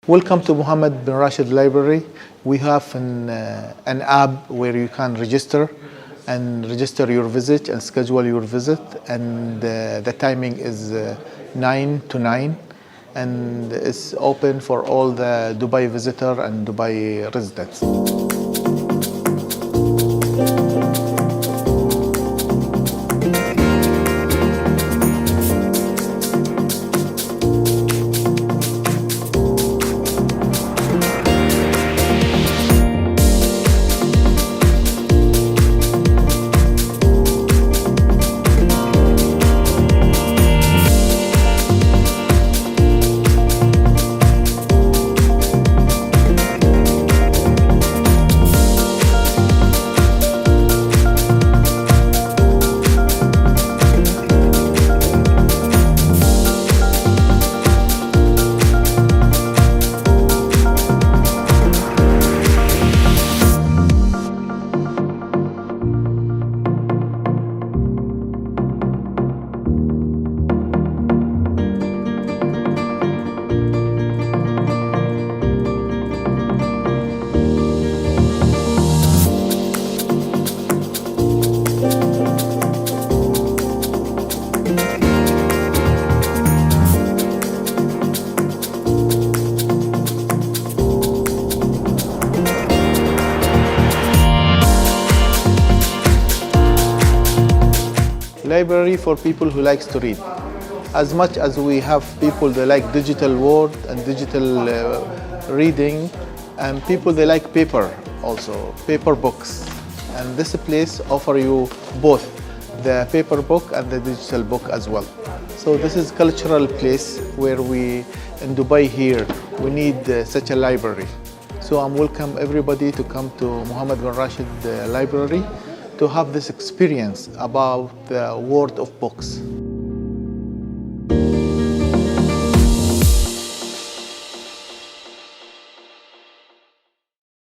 Welcome to Mohammed bin Rashid Library. We have an app where you can register your visit and schedule your visit. And the timing is 9 to 9, and it's open for all the Dubai visitor and Dubai residents. Library for people who likes to read. As much as we have people that like digital world and digital reading, and people they like paper also, paper books. And this place offer you both the paper book and the digital book as well. So this is cultural place where we, in Dubai here, we need such a library. So I'm welcome everybody to come to Mohammed bin Rashid Library to have this experience about the world of books.